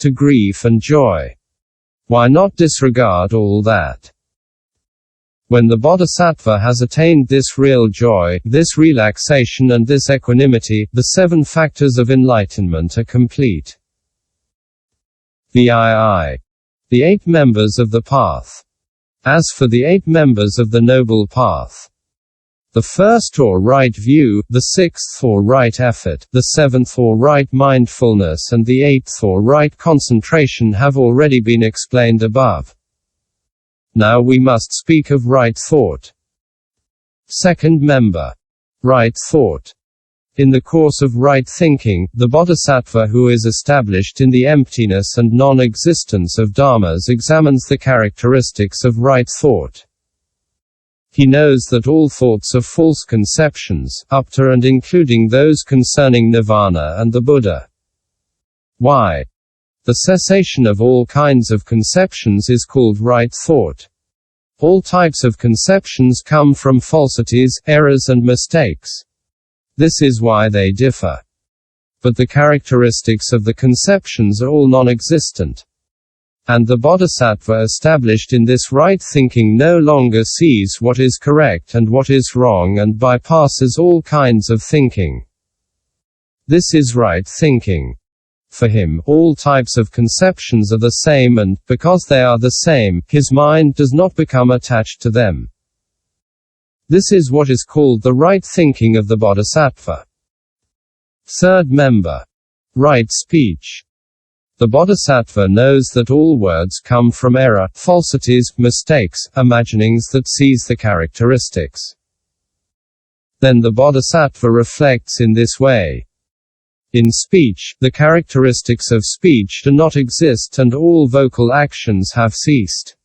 to grief and joy. Why not disregard all that? When the bodhisattva has attained this real joy, this relaxation and this equanimity, the 7 factors of enlightenment are complete. The 8 members of the path. As for the 8 members of the noble path, the first or right view, the 6th or right effort, the 7th or right mindfulness and the 8th or right concentration have already been explained above. Now we must speak of right thought. Second member. Right thought. In the course of right thinking, the bodhisattva who is established in the emptiness and non-existence of dharmas examines the characteristics of right thought. He knows that all thoughts are false conceptions, up to and including those concerning nirvana and the Buddha. Why? The cessation of all kinds of conceptions is called right thought. All types of conceptions come from falsities, errors and mistakes. This is why they differ. But the characteristics of the conceptions are all non-existent. And the bodhisattva established in this right thinking no longer sees what is correct and what is wrong and bypasses all kinds of thinking. This is right thinking. For him, all types of conceptions are the same and, because they are the same, his mind does not become attached to them. This is what is called the right thinking of the bodhisattva. Third member. Right speech. The bodhisattva knows that all words come from error, falsities, mistakes, imaginings that seize the characteristics. Then the bodhisattva reflects in this way. In speech, the characteristics of speech do not exist and all vocal actions have ceased.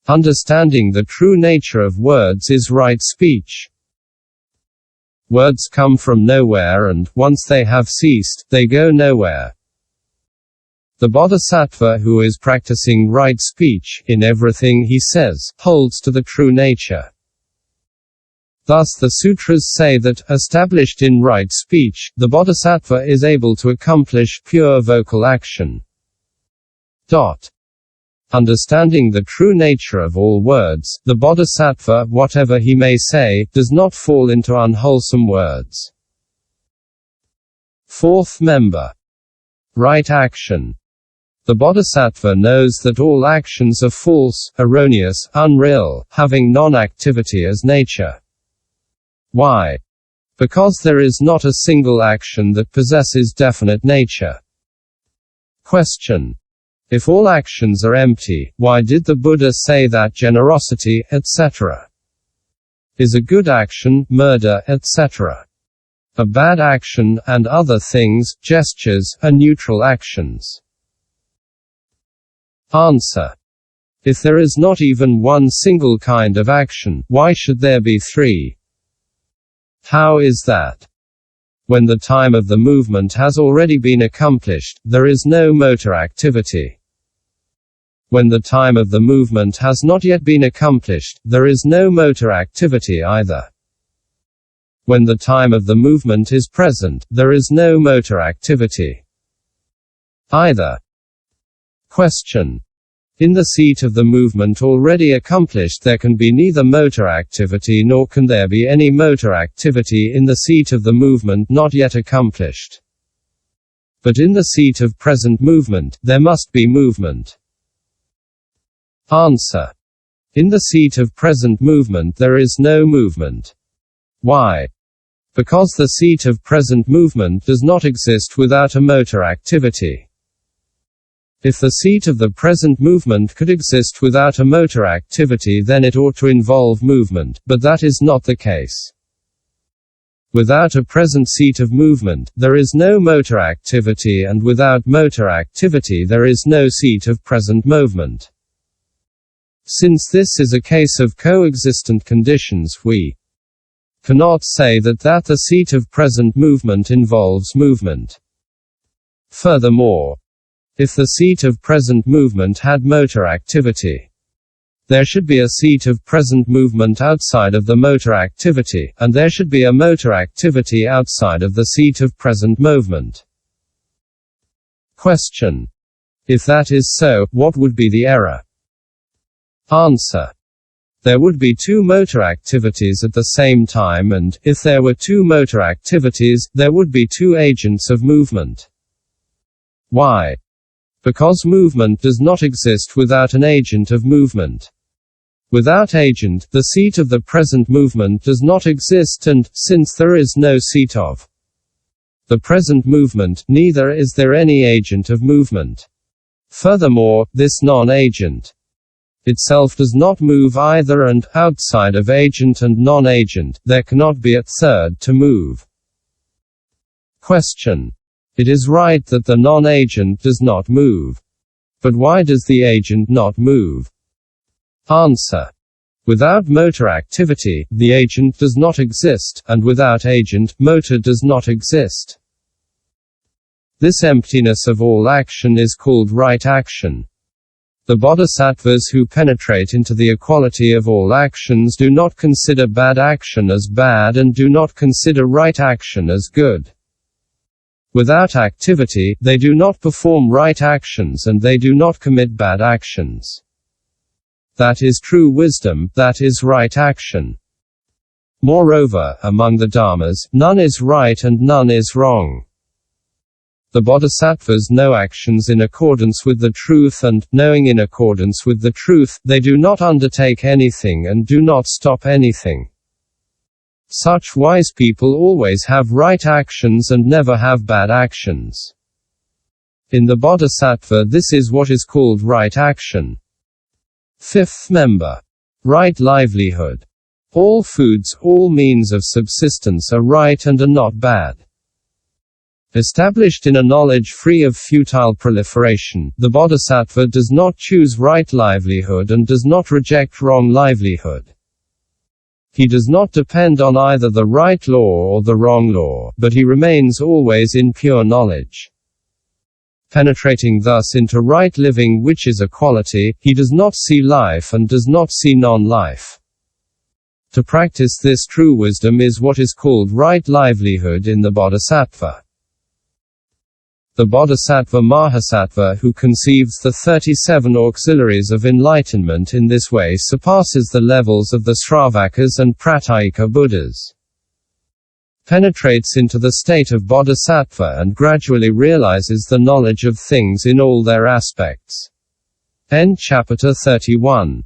Understanding the true nature of words is right speech. Words come from nowhere and, once they have ceased, they go nowhere. The bodhisattva who is practicing right speech, in everything he says, holds to the true nature. Thus the sutras say that, established in right speech, the bodhisattva is able to accomplish pure vocal action. Understanding the true nature of all words, the bodhisattva, whatever he may say, does not fall into unwholesome words. Fourth member. Right action. The bodhisattva knows that all actions are false, erroneous, unreal, having non-activity as nature. Why? Because there is not a single action that possesses definite nature. Question. If all actions are empty, why did the Buddha say that generosity, etc., is a good action, murder, etc., a bad action, and other things, gestures, are neutral actions? Answer. If there is not even one single kind of action, why should there be 3? How is that? When the time of the movement has already been accomplished, there is no motor activity. When the time of the movement has not yet been accomplished, there is no motor activity either. When the time of the movement is present, there is no motor activity either. Question. In the seat of the movement already accomplished there can be neither motor activity nor can there be any motor activity in the seat of the movement not yet accomplished. But in the seat of present movement, there must be movement. Answer. In the seat of present movement there is no movement. Why? Because the seat of present movement does not exist without a motor activity. If the seat of the present movement could exist without a motor activity, then it ought to involve movement, but that is not the case. Without a present seat of movement, there is no motor activity, and without motor activity there is no seat of present movement. Since this is a case of coexistent conditions, we cannot say that the seat of present movement involves movement. Furthermore, if the seat of present movement had motor activity, there should be a seat of present movement outside of the motor activity, and there should be a motor activity outside of the seat of present movement. Question. If that is so, what would be the error? Answer. There would be two motor activities at the same time, and, if there were two motor activities, there would be two agents of movement. Why? Because movement does not exist without an agent of movement. Without agent, the seat of the present movement does not exist, and, since there is no seat of the present movement, neither is there any agent of movement. Furthermore, this non-agent itself does not move either, and, outside of agent and non-agent, there cannot be a third to move. Question. It is right that the non-agent does not move. But why does the agent not move? Answer. Without motor activity, the agent does not exist, and without agent, motor does not exist. This emptiness of all action is called right action. The bodhisattvas who penetrate into the equality of all actions do not consider bad action as bad and do not consider right action as good. Without activity, they do not perform right actions and they do not commit bad actions. That is true wisdom, that is right action. Moreover, among the dharmas, none is right and none is wrong. The bodhisattvas know actions in accordance with the truth and, knowing in accordance with the truth, they do not undertake anything and do not stop anything. Such wise people always have right actions and never have bad actions. In the bodhisattva, this is what is called right action. Fifth member. Right livelihood. All foods, all means of subsistence are right and are not bad. Established in a knowledge free of futile proliferation, the bodhisattva does not choose right livelihood and does not reject wrong livelihood. He does not depend on either the right law or the wrong law, but he remains always in pure knowledge. Penetrating thus into right living, which is equality, he does not see life and does not see non-life. To practice this true wisdom is what is called right livelihood in the bodhisattva. The bodhisattva Mahasattva who conceives the 37 auxiliaries of enlightenment in this way surpasses the levels of the Sravakas and Pratyeka Buddhas. Penetrates into the state of bodhisattva and gradually realizes the knowledge of things in all their aspects. End chapter 31.